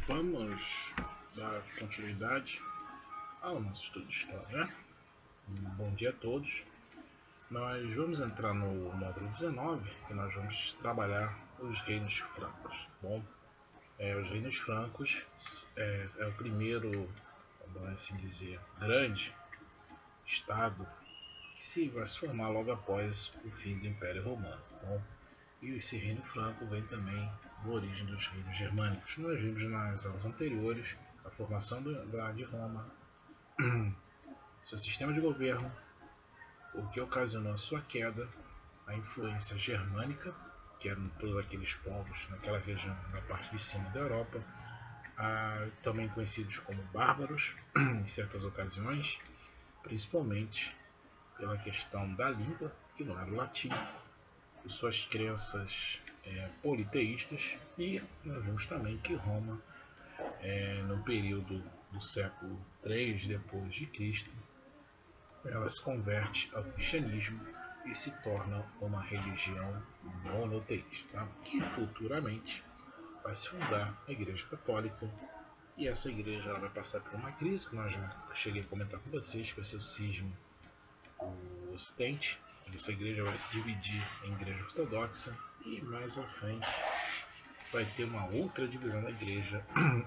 Vamos dar continuidade ao nosso estudo de história. Bom dia a todos. Nós vamos entrar no módulo 19 e nós vamos trabalhar os reinos francos. Bom, os reinos francos é o primeiro, vamos assim dizer, grande estado que vai se formar logo após o fim do Império Romano. Bom, e esse reino franco vem também da origem dos reinos germânicos. Nós vimos nas aulas anteriores a formação de Roma, seu sistema de governo, o que ocasionou a sua queda, a influência germânica, que eram todos aqueles povos naquela região, na parte de cima da Europa, também conhecidos como bárbaros em certas ocasiões, principalmente pela questão da língua, que não era o latim, por suas crenças politeístas, e nós vimos também que Roma, no período do século III depois de Cristo, ela se converte ao cristianismo e se torna uma religião monoteísta, que futuramente vai se fundar a Igreja Católica, e essa igreja ela vai passar por uma crise que nós já cheguei a comentar com vocês, que vai ser o cisma do Ocidente. Essa igreja vai se dividir em igreja ortodoxa e mais à frente vai ter uma outra divisão da igreja,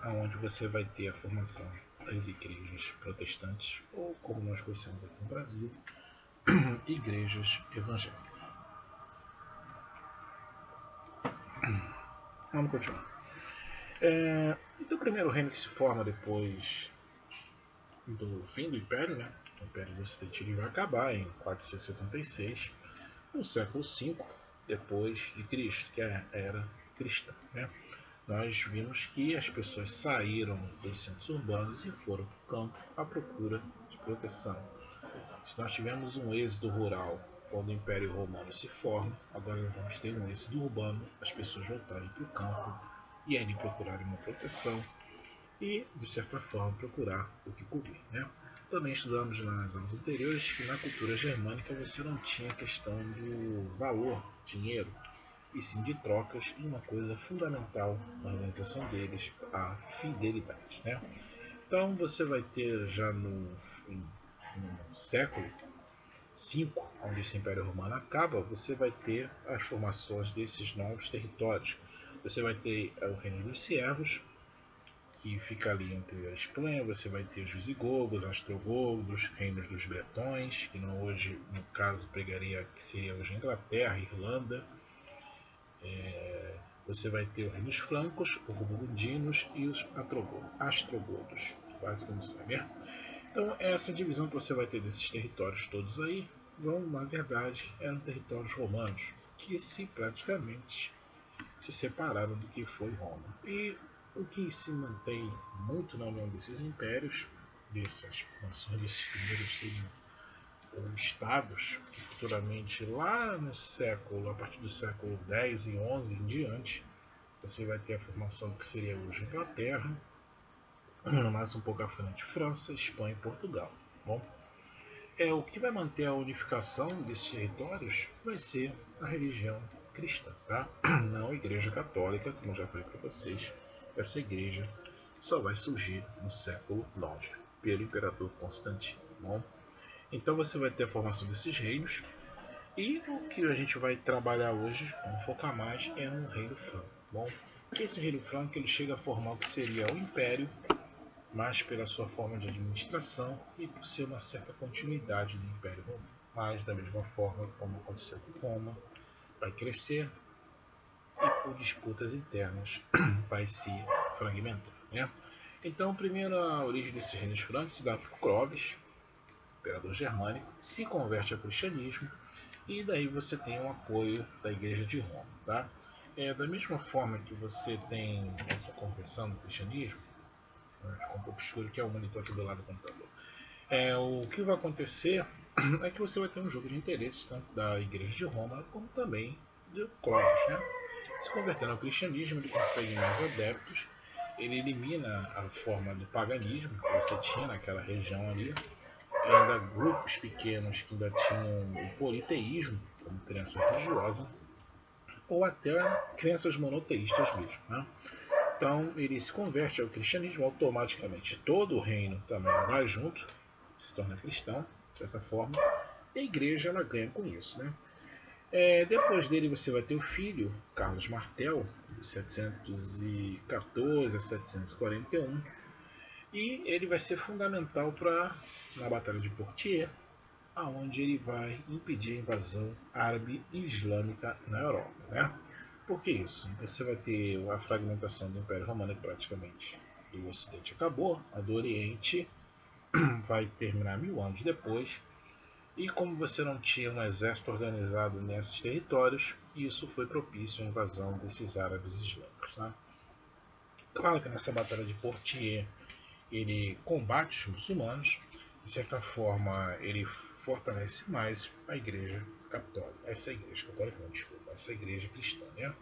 onde você vai ter a formação das igrejas protestantes, ou como nós conhecemos aqui no Brasil, igrejas evangélicas. Vamos continuar. Então o primeiro reino que se forma depois do fim do Império, né? O Império do Ocidente ele vai acabar em 476, no século V depois de Cristo, que é a era cristã, né? Nós vimos que as pessoas saíram dos centros urbanos e foram para o campo à procura de proteção. Se nós tivemos um êxodo rural quando o Império Romano se forma, agora nós vamos ter um êxodo urbano, as pessoas voltarem para o campo e aí procurarem uma proteção e, de certa forma, procurar o que cobrir, né? Também estudamos nas aulas anteriores que na cultura germânica você não tinha questão do valor, dinheiro, e sim de trocas, e uma coisa fundamental na organização deles, a fidelidade, né? Então você vai ter já no século V, onde esse Império Romano acaba, você vai ter as formações desses novos territórios. Você vai ter o Reino dos Servos, que fica ali entre a Espanha, você vai ter os visigodos, ostrogodos, reinos dos bretões, que não hoje, no caso, pegaria que seria hoje a Inglaterra, Irlanda. Você vai ter os reinos francos, os burgundinos e os astrogodos, quase como sabe. Então essa divisão que você vai ter desses territórios todos aí, na verdade, eram territórios romanos, que praticamente se separaram do que foi Roma. E o que se mantém muito na união desses impérios, dessas nações, desses primeiros estados, que futuramente lá no século, a partir do século X e XI em diante, você vai ter a formação que seria hoje Inglaterra, mais um pouco à frente França, Espanha e Portugal. Bom, o que vai manter a unificação desses territórios vai ser a religião cristã, tá? Não a Igreja Católica, como eu já falei para vocês. Essa igreja só vai surgir no século IX, pelo imperador Constantino. Bom, então você vai ter a formação desses reinos, e o que a gente vai trabalhar hoje, vamos focar mais, é no reino franco. Bom, que esse reino franco ele chega a formar o que seria o império, mas pela sua forma de administração e por ser uma certa continuidade do Império Romano. Mas da mesma forma como aconteceu com Roma, vai crescer e por disputas internas vai se fragmentar, né? Então, primeiro a origem desses reinos francos se dá por Clovis, imperador germânico, se converte ao cristianismo e daí você tem o apoio da Igreja de Roma, tá? Da mesma forma que você tem essa conversão do cristianismo, com um pouco escuro que é o monitor aqui do lado do computador. O que vai acontecer é que você vai ter um jogo de interesses tanto da Igreja de Roma como também de Clovis, né? Se convertendo ao cristianismo, ele consegue mais adeptos, ele elimina a forma do paganismo que você tinha naquela região ali, ainda grupos pequenos que ainda tinham o politeísmo como crença religiosa, ou até crenças monoteístas mesmo, né? Então ele se converte ao cristianismo, automaticamente todo o reino também vai junto, se torna cristão, de certa forma, e a igreja ela ganha com isso, né? Depois dele você vai ter o filho, Carlos Martel, de 714 a 741, e ele vai ser fundamental na Batalha de Poitiers, aonde ele vai impedir a invasão árabe e islâmica na Europa, né? Por que isso? Você vai ter a fragmentação do Império Romano, que praticamente do Ocidente acabou, a do Oriente vai terminar 1000 anos depois, e como você não tinha um exército organizado nesses territórios, isso foi propício à invasão desses árabes islâmicos. Tá? Claro que nessa batalha de Poitiers ele combate os muçulmanos, de certa forma ele fortalece mais a igreja católica, essa igreja cristã, né?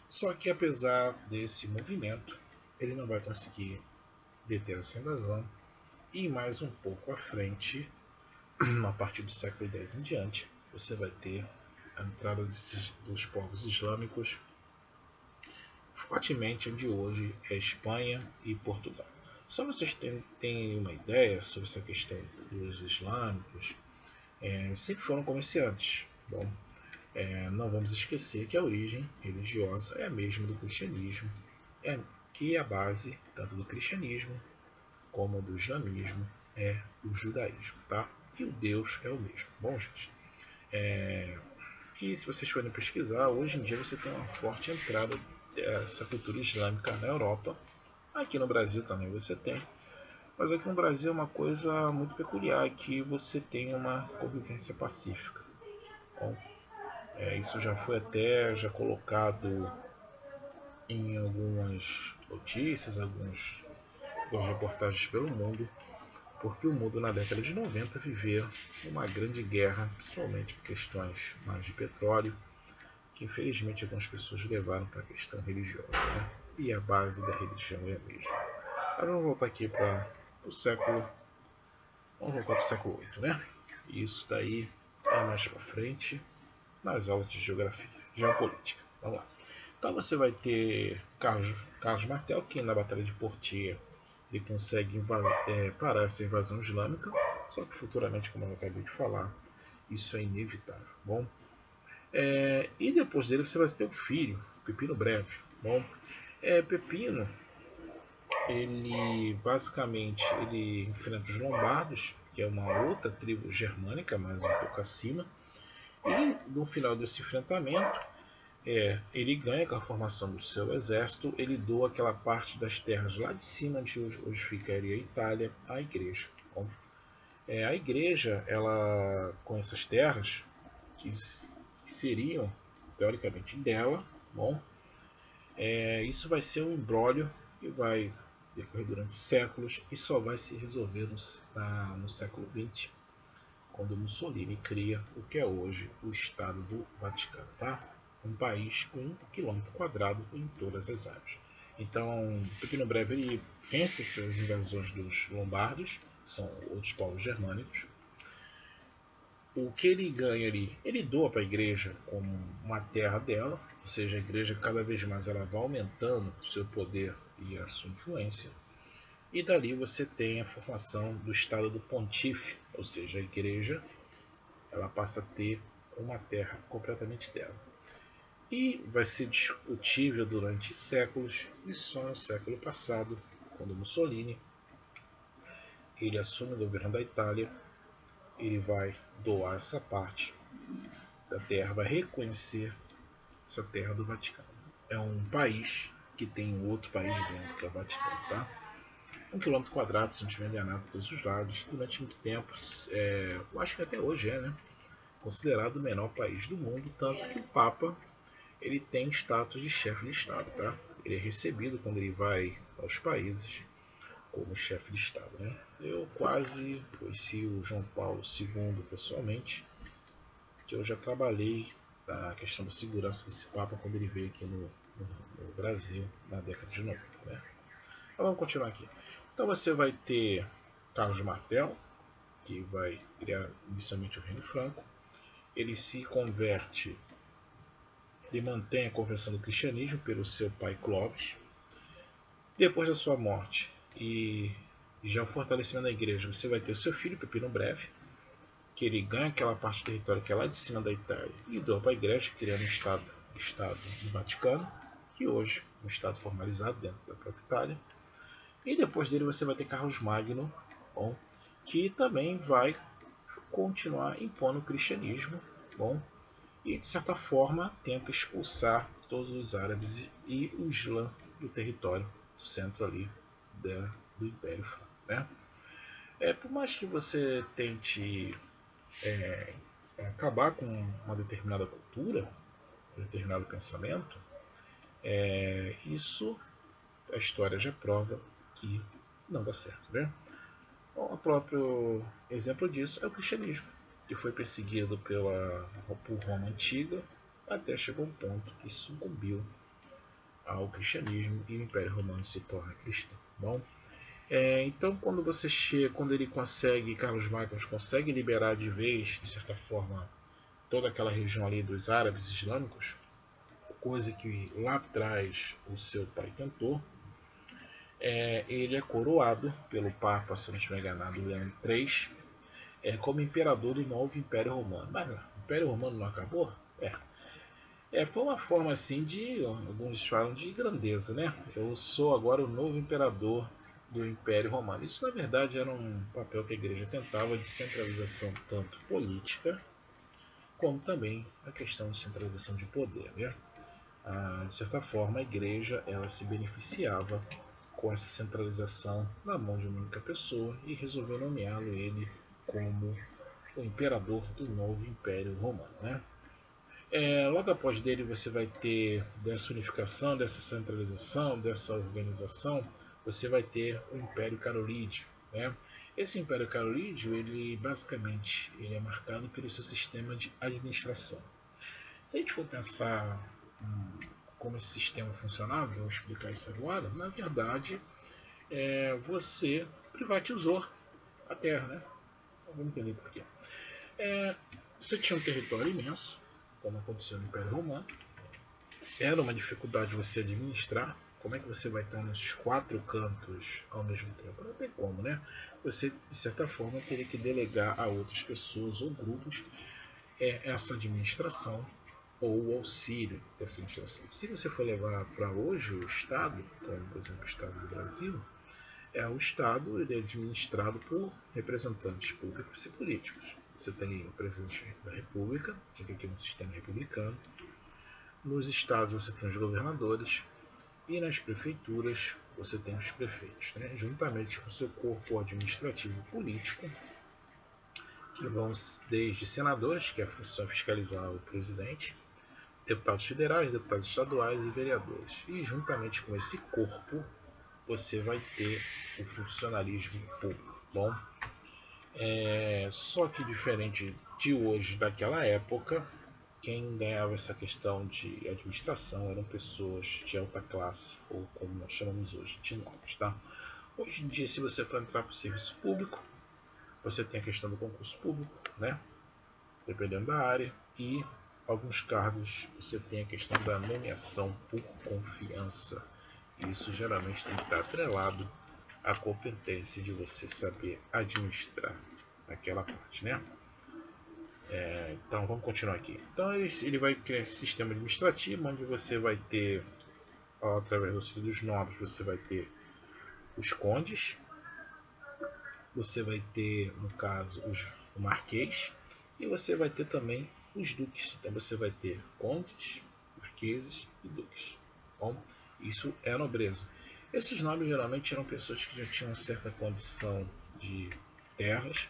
Só que apesar desse movimento, ele não vai conseguir deter essa invasão, e mais um pouco à frente, a partir do século X em diante, você vai ter a entrada dos povos islâmicos fortemente onde hoje é Espanha e Portugal. Só vocês terem uma ideia sobre essa questão dos islâmicos, sempre foram comerciantes. Bom, não vamos esquecer que a origem religiosa é a mesma do cristianismo, que a base tanto do cristianismo como do islamismo é o judaísmo, tá? E o Deus é o mesmo. Bom, gente, e se vocês forem pesquisar, hoje em dia você tem uma forte entrada dessa cultura islâmica na Europa. Aqui no Brasil também você tem, mas aqui no Brasil é uma coisa muito peculiar, que você tem uma convivência pacífica. Bom, isso já foi já colocado em algumas notícias, algumas reportagens pelo mundo, porque o mundo na década de 90 viveu uma grande guerra, principalmente por questões mais de petróleo, que infelizmente algumas pessoas levaram para a questão religiosa, né? E a base da religião é a mesma. Agora vamos voltar aqui para o século. Vamos voltar para o século VIII, né? E isso daí é mais para frente nas aulas de geopolítica. Vamos lá. Então você vai ter Carlos Martel, que na Batalha de Poitiers ele consegue parar essa invasão islâmica, só que futuramente, como eu acabei de falar, isso é inevitável. Bom, e depois dele você vai ter o filho, Pepino Breve. Bom, Pepino, ele basicamente ele enfrenta os lombardos, que é uma outra tribo germânica, mas um pouco acima, e no final desse enfrentamento ele ganha com a formação do seu exército, ele doa aquela parte das terras lá de cima, onde hoje ficaria a Itália, à igreja. Bom, a igreja, ela, com essas terras, que seriam teoricamente dela, bom, isso vai ser um imbróglio que vai decorrer durante séculos e só vai se resolver no século XX, quando Mussolini cria o que é hoje o Estado do Vaticano, tá? Um país com 1 km² em todas as áreas. Então, Pepino Breve ele vence essas invasões dos lombardos, que são outros povos germânicos. O que ele ganha ali, ele doa para a igreja como uma terra dela, ou seja, a igreja cada vez mais ela vai aumentando o seu poder e a sua influência. E dali você tem a formação do Estado do Pontífice, ou seja, a igreja ela passa a ter uma terra completamente dela. E vai ser discutível durante séculos, e só no século passado, quando Mussolini ele assume o governo da Itália, ele vai doar essa parte da terra, vai reconhecer essa terra do Vaticano. É um país que tem um outro país dentro, que é o Vaticano, tá? 1 km², se não estiver enganado, por todos os lados. Durante muito tempo, eu acho que até hoje né? Considerado o menor país do mundo, tanto que o Papa ele tem status de chefe de Estado, tá? Ele é recebido quando ele vai aos países como chefe de Estado, né? Eu quase conheci o João Paulo II pessoalmente, que eu já trabalhei na questão da segurança desse Papa quando ele veio aqui no Brasil na década de 90, né? Então vamos continuar aqui. Então você vai ter Carlos Martel, que vai criar inicialmente o Reino Franco. Ele se converte, ele mantém a conversão do cristianismo pelo seu pai Clovis. Depois da sua morte e já o fortalecimento da igreja, você vai ter o seu filho, Pepino Breve, que ele ganha aquela parte do território que é lá de cima da Itália e doa para a igreja, criando o Estado do Vaticano, que hoje é um Estado formalizado dentro da própria Itália. E depois dele você vai ter Carlos Magno, bom, que também vai continuar impondo o cristianismo, bom, e de certa forma tenta expulsar todos os árabes e o Islã do território centro ali do Império Franco, né? Por mais que você tente acabar com uma determinada cultura, um determinado pensamento, isso a história já prova que não dá certo, né? Bom, o próprio exemplo disso é o cristianismo, que foi perseguido por Roma antiga até chegou um ponto que sucumbiu ao cristianismo e o Império Romano se torna cristão. Bom, então quando ele consegue, Carlos Magno consegue liberar de vez, de certa forma, toda aquela região ali dos árabes islâmicos, coisa que lá atrás o seu pai tentou, ele é coroado pelo Papa, se não estiver enganado, Leão III, como imperador do novo Império Romano. Mas o Império Romano não acabou? Foi uma forma assim de, alguns falam de grandeza, né? Eu sou agora o novo imperador do Império Romano. Isso na verdade era um papel que a igreja tentava de centralização tanto política como também a questão de centralização de poder, né? De certa forma a igreja ela se beneficiava com essa centralização na mão de uma única pessoa e resolveu nomeá-lo ele como o imperador do novo Império Romano, né? Logo após dele você vai ter dessa unificação, dessa centralização, dessa organização, você vai ter o Império Carolídeo, né? Esse Império Carolídeo, ele basicamente é marcado pelo seu sistema de administração. Se a gente for pensar como esse sistema funcionava, eu vou explicar isso agora, na verdade, você privatizou a terra, né? Vamos entender por quê. Você tinha um território imenso, como aconteceu no Império Romano. Era uma dificuldade você administrar. Como é que você vai estar nos 4 cantos ao mesmo tempo? Não tem como, né? Você, de certa forma, teria que delegar a outras pessoas ou grupos essa administração ou o auxílio dessa administração. Se você for levar para hoje o Estado, como por exemplo o Estado do Brasil, o Estado ele é administrado por representantes públicos e políticos. Você tem o presidente da República, fica aqui no sistema republicano. Nos estados você tem os governadores e nas prefeituras você tem os prefeitos, né? Juntamente com o seu corpo administrativo e político, que vão desde senadores, que é a função fiscalizar o presidente, deputados federais, deputados estaduais e vereadores. E juntamente com esse corpo você vai ter o funcionalismo público. Bom, só que diferente de hoje, daquela época, quem ganhava essa questão de administração eram pessoas de alta classe, ou como nós chamamos hoje, de nobres. Tá? Hoje em dia, se você for entrar para o serviço público, você tem a questão do concurso público, né? Dependendo da área, e alguns cargos você tem a questão da nomeação por confiança. Isso geralmente tem que estar atrelado à competência de você saber administrar aquela parte, né? Então vamos continuar aqui. Então ele vai criar esse sistema administrativo onde você vai ter, através do auxílio dos nobres, você vai ter os condes, você vai ter, no caso, o marquês, e você vai ter também os duques. Então você vai ter condes, marqueses e duques. Bom, isso é a nobreza. Esses nobres geralmente eram pessoas que já tinham certa condição de terras,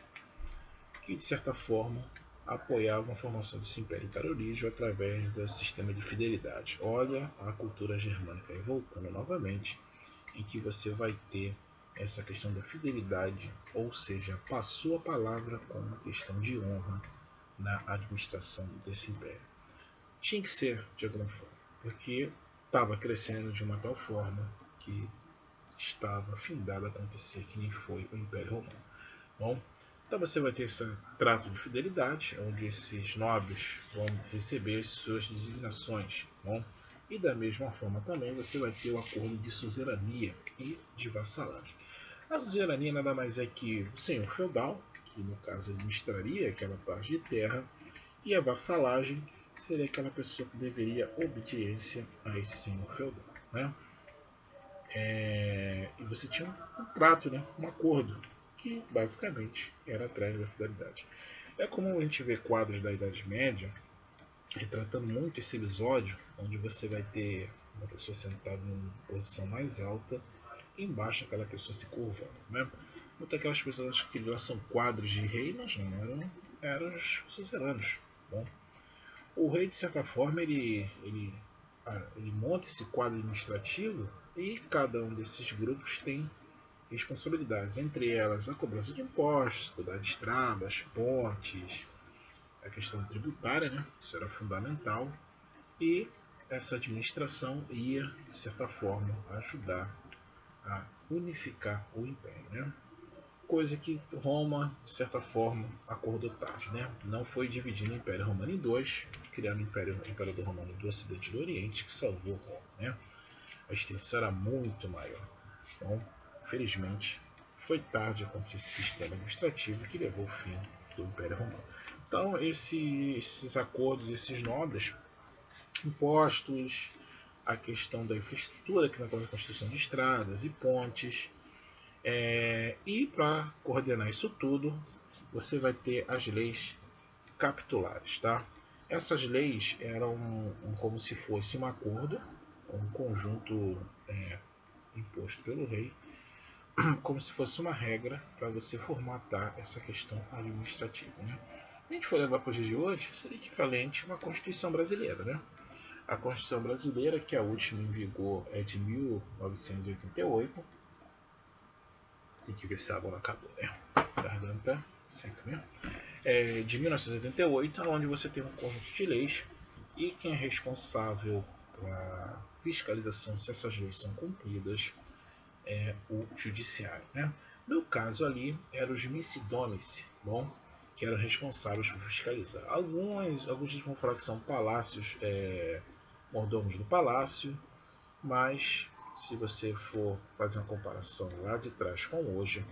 que de certa forma apoiavam a formação desse Império Carolígio através do sistema de fidelidade. Olha a cultura germânica, e voltando novamente, em que você vai ter essa questão da fidelidade, ou seja, passou a palavra com uma questão de honra na administração desse império. Tinha que ser de alguma forma, porque estava crescendo de uma tal forma que estava findado a acontecer, que nem foi o Império Romano. Bom, então você vai ter esse trato de fidelidade, onde esses nobres vão receber as suas designações. Bom, E da mesma forma também você vai ter o acordo de suzerania e de vassalagem. A suzerania nada mais é que o senhor feudal, que no caso administraria aquela parte de terra, e a vassalagem seria aquela pessoa que deveria obediência a esse senhor feudal, né? E você tinha um trato, né? Um acordo, que basicamente era atrás da fidelidade. É comum a gente ver quadros da Idade Média retratando muito esse episódio, onde você vai ter uma pessoa sentada em posição mais alta e embaixo aquela pessoa se curvando, né? Muitas aquelas pessoas que são quadros de rei, mas não eram os suzeranos. Bom, o rei, de certa forma, ele monta esse quadro administrativo e cada um desses grupos tem responsabilidades, entre elas a cobrança de impostos, cuidar de estradas, pontes, a questão tributária, né? Isso era fundamental, e essa administração ia, de certa forma, ajudar a unificar o império, né? Coisa que Roma, de certa forma, acordou tarde, né? Não foi dividindo o Império Romano em dois, criando o Imperador Romano do Ocidente e do Oriente, que salvou Roma, né? A extensão era muito maior. Então, felizmente, foi tarde acontecer esse sistema administrativo que levou ao fim do Império Romano. Então, esses acordos, esses nobres, impostos, a questão da infraestrutura, que na construção de estradas e pontes, e para coordenar isso tudo, você vai ter as leis capitulares, tá? Essas leis eram como se fosse um acordo, um conjunto imposto pelo rei, como se fosse uma regra para você formatar essa questão administrativa, né? Se a gente for levar para os dias de hoje, seria equivalente a uma Constituição brasileira, né? A Constituição brasileira, que a última em vigor é de 1988, tem que ver se a água não acabou, né? Garganta seca, né? De 1988, onde você tem um conjunto de leis e quem é responsável pela fiscalização se essas leis são cumpridas é o judiciário, né? No caso ali, eram os missidômici, bom, que eram responsáveis por fiscalizar. Alguns vão falar que são palácios, mordomos do palácio, mas se você for fazer uma comparação lá de trás com hoje,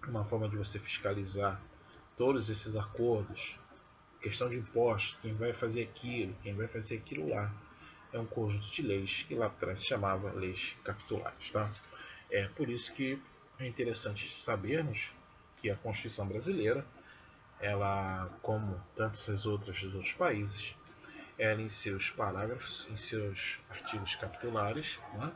uma forma de você fiscalizar todos esses acordos, questão de impostos, quem vai fazer aquilo lá, é um conjunto de leis que lá atrás se chamava leis capitulares, tá? É por isso que é interessante sabermos que a Constituição brasileira, ela, como tantas outras dos outros países, ela em seus parágrafos, em seus artigos capitulares, né,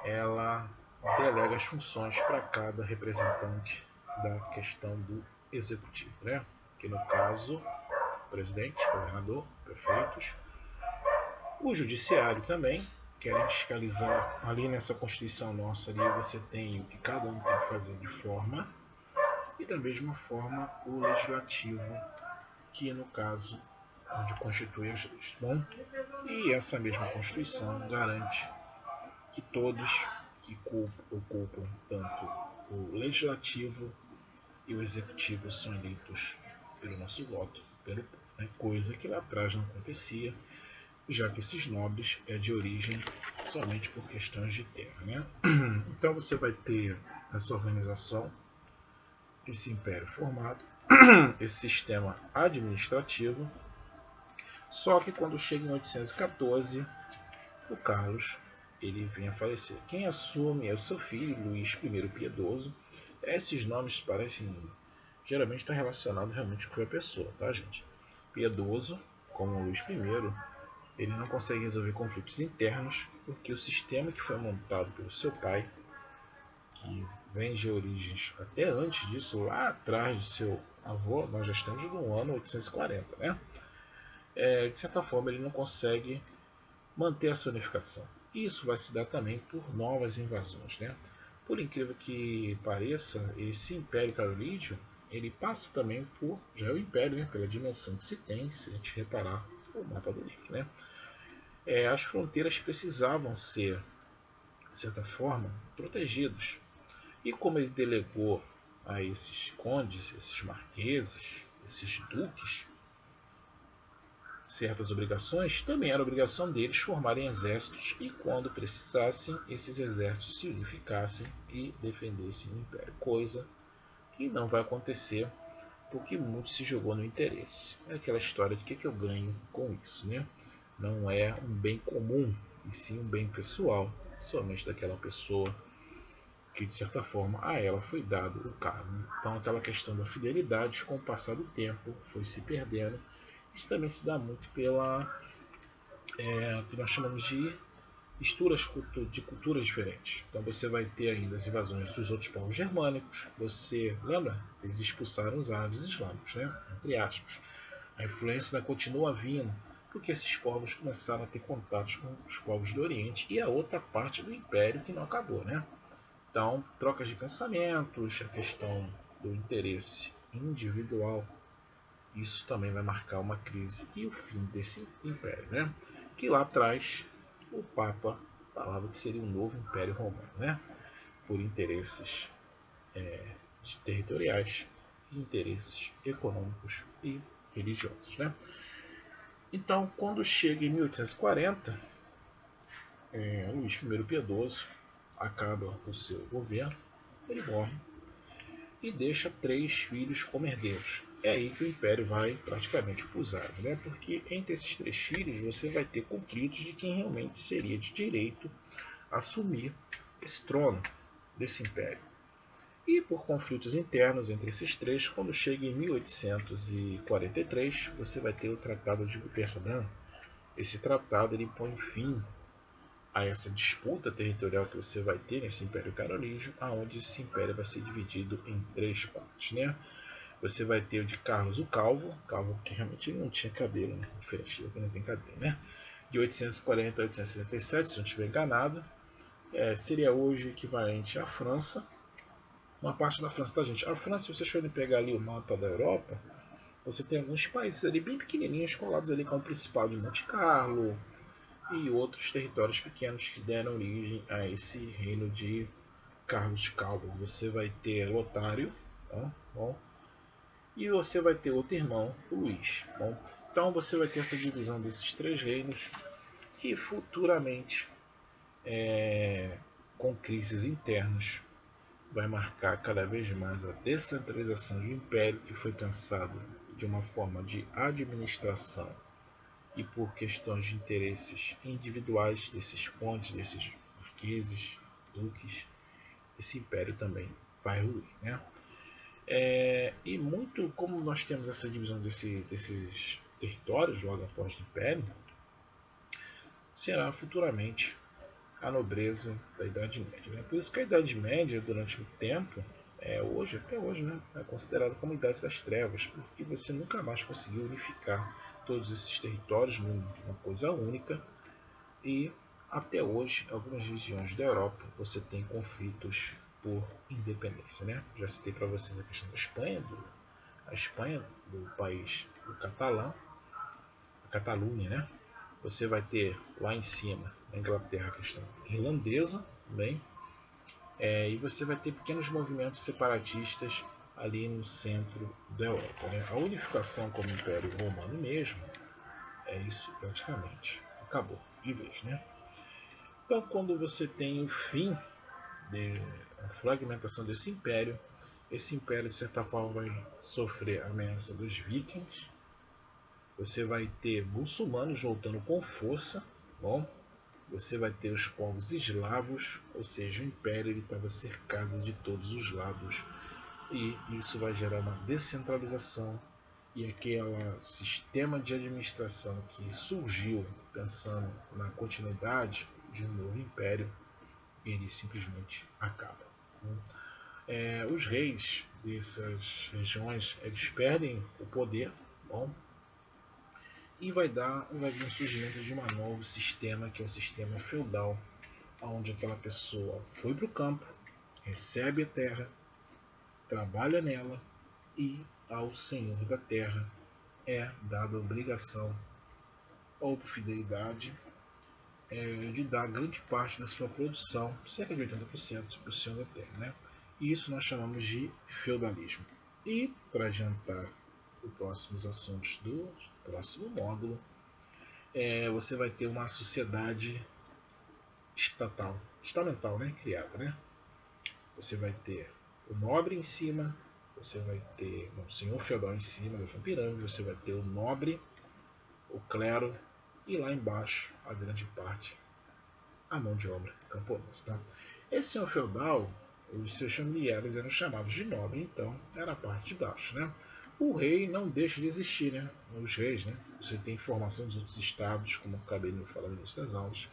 ela delega as funções para cada representante da questão do executivo, né? Que no caso, presidente, governador, prefeitos, o judiciário também, querem fiscalizar. Ali nessa Constituição nossa, ali você tem o que cada um tem que fazer de forma, e da mesma forma o legislativo, que no caso onde constitui as leis. Bom, e essa mesma Constituição garante que todos que ocupam tanto o legislativo e o executivo são eleitos pelo nosso voto, pelo povo, né? Coisa que lá atrás não acontecia, já que esses nobres é de origem somente por questões de terra, né? Então você vai ter essa organização, esse império formado, esse sistema administrativo, só que quando chega em 814, o Carlos ele vem a falecer. Quem assume é o seu filho, Luís I Piedoso. Esses nomes parecem, geralmente está relacionado realmente com a pessoa, tá, gente? Piedoso, como Luís I, ele não consegue resolver conflitos internos, porque o sistema que foi montado pelo seu pai, que vem de origens até antes disso, lá atrás de seu avô, nós já estamos no ano 840, né? De certa forma, ele não consegue manter essa unificação. E isso vai se dar também por novas invasões, né? Por incrível que pareça, esse Império Carolídeo, ele passa também por, já é o Império, né? Pela dimensão que se tem, se a gente reparar o mapa do livro, né? As fronteiras precisavam ser, de certa forma, protegidas. E como ele delegou a esses condes, esses marqueses, esses duques, certas obrigações, também era obrigação deles formarem exércitos e, quando precisassem, esses exércitos se unificassem e defendessem o império, coisa que não vai acontecer porque muito se jogou no interesse. É aquela história de que eu ganho com isso, né? Não é um bem comum, e sim um bem pessoal, somente daquela pessoa que, de certa forma, a ela foi dado o cargo. Então, aquela questão da fidelidade, com o passar do tempo, foi se perdendo. Isso também se dá muito pela que nós chamamos de misturas de culturas diferentes. Então você vai ter ainda as invasões dos outros povos germânicos. Você lembra? Eles expulsaram os árabes islâmicos, né? Entre aspas. A influência ainda continua vindo, porque esses povos começaram a ter contatos com os povos do Oriente e a outra parte do Império que não acabou, né? Então, trocas de pensamentos, a questão do interesse individual, isso também vai marcar uma crise e o fim desse império, né? Que lá atrás o Papa falava que seria um novo Império Romano, né? Por interesses territoriais, interesses econômicos e religiosos, né? Então, quando chega em 1840, Luís I Piedoso acaba o seu governo, ele morre e deixa 3 filhos como herdeiros. É aí que o império vai praticamente pro zero, né? Porque entre esses 3 filhos você vai ter conflitos de quem realmente seria de direito assumir esse trono desse império. E por conflitos internos entre esses 3, quando chega em 1843, você vai ter o Tratado de Verdun. Esse tratado ele põe fim a essa disputa territorial que você vai ter nesse Império Carolíngio, aonde esse império vai ser dividido em 3 partes, né? Você vai ter o de Carlos o Calvo que realmente não tinha cabelo, né? Diferente do que não tem cabelo, né? De 840 a 877, se não estiver enganado, seria hoje equivalente à França. Uma parte da França, tá, gente? A França, se vocês forem pegar ali o mapa da Europa, você tem alguns países ali bem pequenininhos colados ali com o Principado de Monte Carlo e outros territórios pequenos que deram origem a esse reino de Carlos Calvo. Você vai ter Lotário, tá? Bom, e você vai ter outro irmão, o Luís. Bom, então você vai ter essa divisão desses 3 reinos e futuramente, com crises internas, vai marcar cada vez mais a descentralização do império, que foi pensado de uma forma de administração e por questões de interesses individuais desses condes, desses marqueses, duques, esse império também vai ruir, né? E muito como nós temos essa divisão desses territórios logo após o império, será futuramente a nobreza da Idade Média, né? Por isso que a Idade Média, durante o tempo, até hoje, né, é considerada como a Idade das Trevas, porque você nunca mais conseguiu unificar todos esses territórios numa coisa única, e até hoje, algumas regiões da Europa, você tem conflitos por independência, né? Já citei para vocês a questão da Espanha, a Espanha do país do catalã, a Catalunha, né? Você vai ter lá em cima, na Inglaterra, a questão irlandesa também, e você vai ter pequenos movimentos separatistas ali no centro da Europa, né? A unificação como Império Romano mesmo, isso praticamente acabou de vez, né? Então, quando você tem o fim da fragmentação desse império, esse império de certa forma vai sofrer a ameaça dos vikings. Você vai ter muçulmanos voltando com força, bom? Você vai ter os povos eslavos, ou seja, o império estava cercado de todos os lados, e isso vai gerar uma descentralização, e aquele sistema de administração que surgiu pensando na continuidade de um novo império, ele simplesmente acaba. Os reis dessas regiões, eles perdem o poder, bom? E vai vir o surgimento de um novo sistema, que é o sistema feudal, onde aquela pessoa foi para o campo, recebe a terra, trabalha nela, e ao senhor da terra é dada a obrigação ou por fidelidade de dar grande parte da sua produção, cerca de 80%, para o senhor da terra, né? E isso nós chamamos de feudalismo. E para adiantar os próximos assuntos do próximo módulo, você vai ter uma sociedade estamental, né, criada, né? Você vai ter o nobre em cima, você vai ter o senhor feudal em cima dessa pirâmide, você vai ter o nobre, o clero e lá embaixo a grande parte, a mão de obra camponesa. Tá? Esse senhor feudal, os seus familiares eram chamados de nobre, então era a parte de baixo. Né? O rei não deixa de existir, né? Os reis, né? Você tem informação dos outros estados, como eu acabei de falar no início das aulas.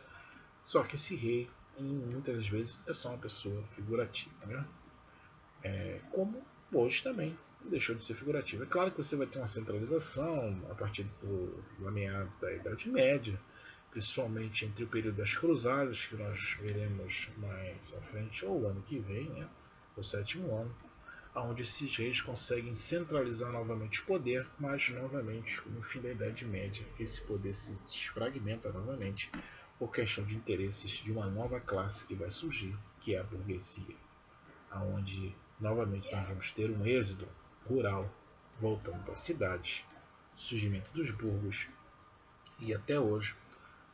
Só que esse rei, muitas vezes, é só uma pessoa figurativa. Né? Como hoje também deixou de ser figurativo. É claro que você vai ter uma centralização a partir do meado da Idade Média, principalmente entre o período das Cruzadas, que nós veremos mais à frente, ou o ano que vem, né, o sétimo ano, onde esses reis conseguem centralizar novamente o poder, mas novamente, no fim da Idade Média, esse poder se desfragmenta novamente por questão de interesses de uma nova classe que vai surgir, que é a burguesia, onde novamente nós vamos ter um êxodo rural voltando para as cidades, surgimento dos burgos, e até hoje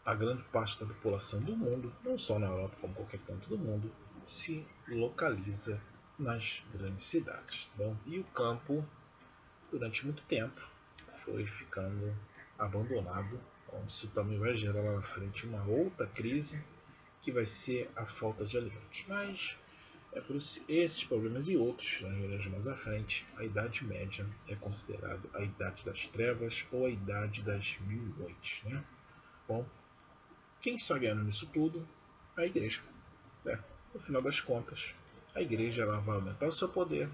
a grande parte da população do mundo, não só na Europa como em qualquer canto do mundo, se localiza nas grandes cidades. Bom, e o campo, durante muito tempo, foi ficando abandonado. Bom, isso também vai gerar lá na frente uma outra crise, que vai ser a falta de alimentos. Mas é por esses problemas e outros, nós veremos mais à frente, a Idade Média é considerada a Idade das Trevas ou a Idade das Mil Noites. Né? Bom, quem está ganhando nisso tudo? A Igreja. Né? No final das contas, a Igreja ela vai aumentar o seu poder,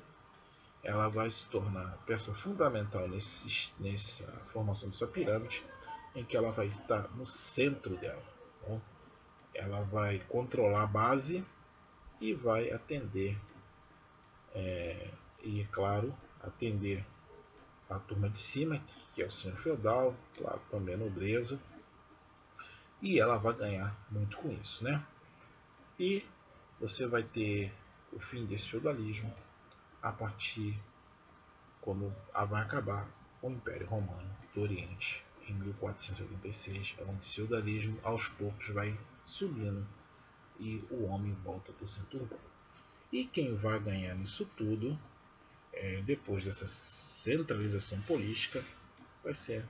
ela vai se tornar peça fundamental nessa formação dessa pirâmide, em que ela vai estar no centro dela. Bom, ela vai controlar a base e vai atender e, claro, atender a turma de cima, que é o senhor feudal, claro, também a nobreza, e ela vai ganhar muito com isso, né? E você vai ter o fim desse feudalismo a partir quando vai acabar o Império Romano do Oriente em 1476, onde o feudalismo aos poucos vai subindo e o homem volta para o centro urbano. E quem vai ganhar nisso tudo depois dessa centralização política, vai ser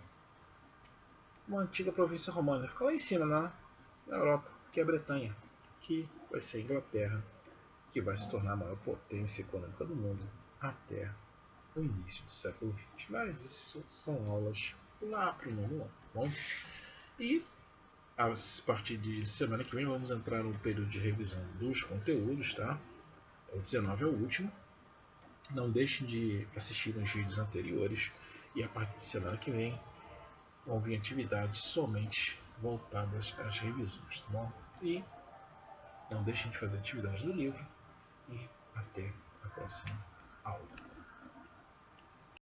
uma antiga província romana. Fica lá em cima, na Europa, que é a Bretanha, que vai ser a Inglaterra, que vai se tornar a maior potência econômica do mundo até o início do século XX. Mas isso são aulas lá para o nono ano. Bom, e a partir de semana que vem vamos entrar no período de revisão dos conteúdos, tá? O 19 é o último. Não deixem de assistir os vídeos anteriores e a partir de semana que vem vão vir atividades somente voltadas às revisões, tá bom? E não deixem de fazer atividades do livro e até a próxima aula.